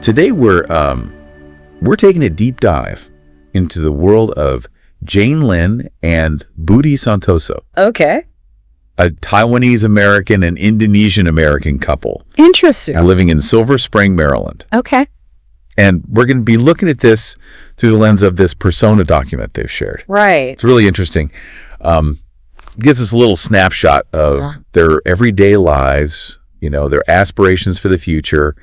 Today we're taking a deep dive into the world of Jane Lin and Budi Santoso. Okay. A Taiwanese American and Indonesian American couple. Interesting. Living in Silver Spring, Maryland. Okay. And we're going to be looking at this through the lens of this persona document they've shared. Right. It's really interesting. Gives us a little snapshot of their everyday lives, their aspirations for the future,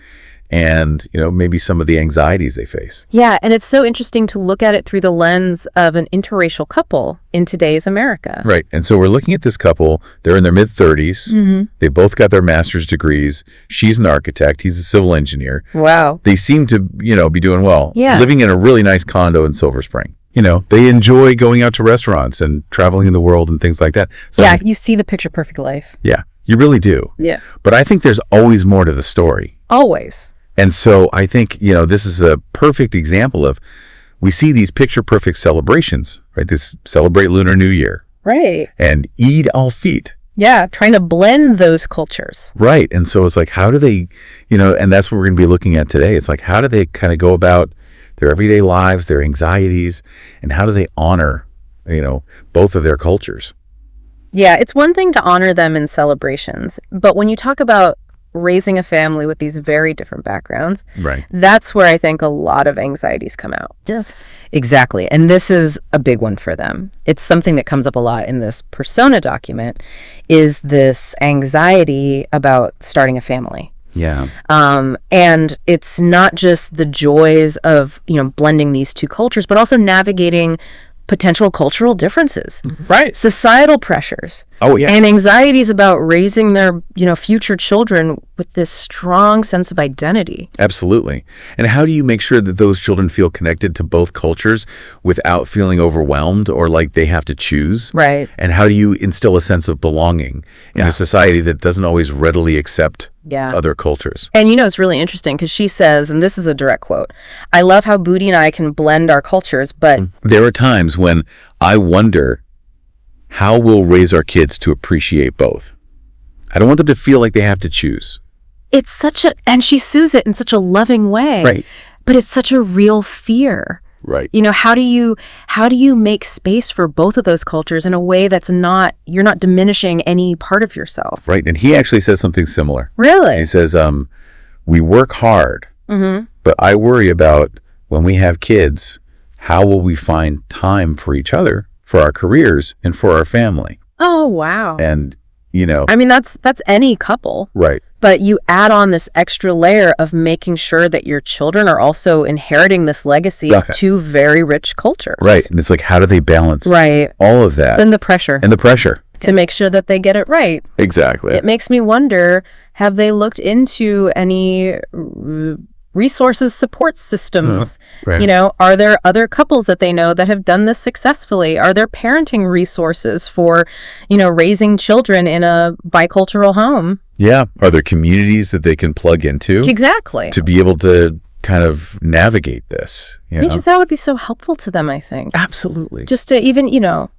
and, maybe some of the anxieties they face. Yeah, and it's so interesting to look at it through the lens of an interracial couple in today's America. Right. And so we're looking at this couple. They're in their mid-30s. Mm-hmm. They both got their master's degrees. She's an architect. He's a civil engineer. Wow. They seem to, be doing well. Yeah. Living in a really nice condo in Silver Spring. They enjoy going out to restaurants and traveling in the world and things like that. So yeah, you see the picture perfect life. Yeah, you really do. Yeah. But I think there's always more to the story. Always. And so I think, this is a perfect example of, we see these picture perfect celebrations, right? This celebrate Lunar New Year. Right. And Eid al-Fitr. Yeah, trying to blend those cultures. Right. And so it's like, how do they, and that's what we're going to be looking at today. It's like, how do they kind of go about their everyday lives, their anxieties, and how do they honor, both of their cultures? Yeah, it's one thing to honor them in celebrations, but when you talk about raising a family with these very different backgrounds, right, that's where I think a lot of anxieties come out. Yes. Exactly. And this is a big one for them. It's something that comes up a lot in this persona document, is this anxiety about starting a family. Yeah. And it's not just the joys of, blending these two cultures, but also navigating potential cultural differences, right? Societal pressures. Oh, yeah. And anxieties about raising their, future children with this strong sense of identity. Absolutely. And how do you make sure that those children feel connected to both cultures without feeling overwhelmed or like they have to choose? Right. And how do you instill a sense of belonging in a society that doesn't always readily accept other cultures? And it's really interesting because she says, and this is a direct quote, "I love how Budi and I can blend our cultures, but..." There are times when I wonder how we'll raise our kids to appreciate both. I don't want them to feel like they have to choose. It's such a, and she soothes it in such a loving way. Right. But it's such a real fear. Right. How do you make space for both of those cultures in a way that's not, you're not diminishing any part of yourself? Right. And he actually says something similar. Really? He says, we work hard, but I worry about when we have kids, how will we find time for each other, for our careers, and for our family? Oh, wow. And, I mean, that's any couple. Right. But you add on this extra layer of making sure that your children are also inheriting this legacy of two very rich cultures. Right. And it's like, how do they balance all of that? And the pressure. To make sure that they get it right. Exactly. It makes me wonder, have they looked into any resources, support systems? Right. Are there other couples that they know that have done this successfully? Are there parenting resources for, raising children in a bicultural home? Yeah. Are there communities that they can plug into? Exactly. To be able to kind of navigate this. Because that would be so helpful to them, I think. Absolutely. Just to even,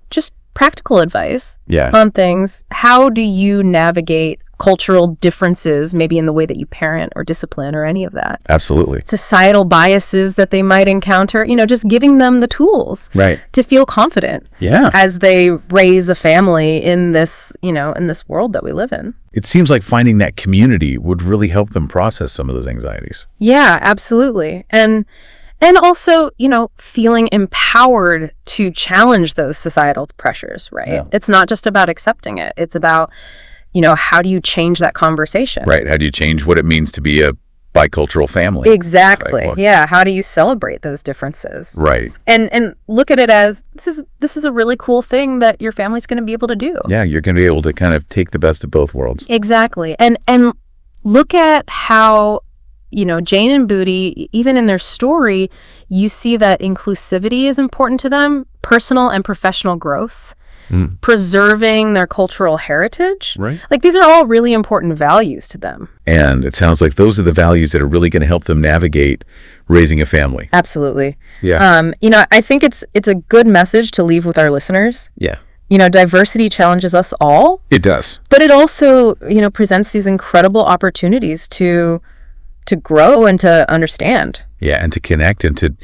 just practical advice on things. How do you navigate cultural differences, maybe in the way that you parent or discipline or any of that? Absolutely. Societal biases that they might encounter, just giving them the tools to feel confident as they raise a family in this, in this world that we live in. It seems like finding that community would really help them process some of those anxieties. Yeah, absolutely. And also, feeling empowered to challenge those societal pressures, right? Yeah. It's not just about accepting it. It's about, how do you change that conversation? Right. How do you change what it means to be a bicultural family? Exactly. Right. Yeah. How do you celebrate those differences? Right. And look at it as, this is a really cool thing that your family's going to be able to do. Yeah. You're going to be able to kind of take the best of both worlds. Exactly. And look at how, Jane and Budi, even in their story, you see that inclusivity is important to them, personal and professional growth, preserving their cultural heritage. Right. Like, these are all really important values to them. And it sounds like those are the values that are really going to help them navigate raising a family. Absolutely. Yeah. I think it's a good message to leave with our listeners. Yeah. Diversity challenges us all. It does. But it also, presents these incredible opportunities to to grow and to understand. Yeah, and to connect and to,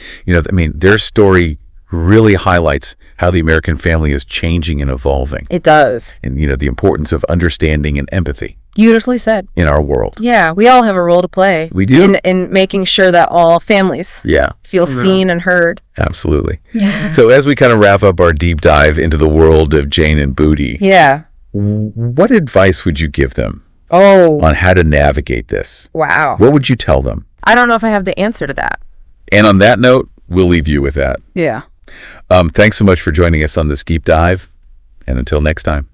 their story really highlights how the American family is changing and evolving. It does. And, the importance of understanding and empathy Beautifully said. in our world. Yeah, we all have a role to play. We do. In making sure that all families feel seen and heard. Absolutely. Yeah. So as we kind of wrap up our deep dive into the world of Jane and Booty, what advice would you give them on how to navigate this? Wow. What would you tell them? I don't know if I have the answer to that. And on that note, we'll leave you with that. Yeah. Thanks so much for joining us on this deep dive. And until next time.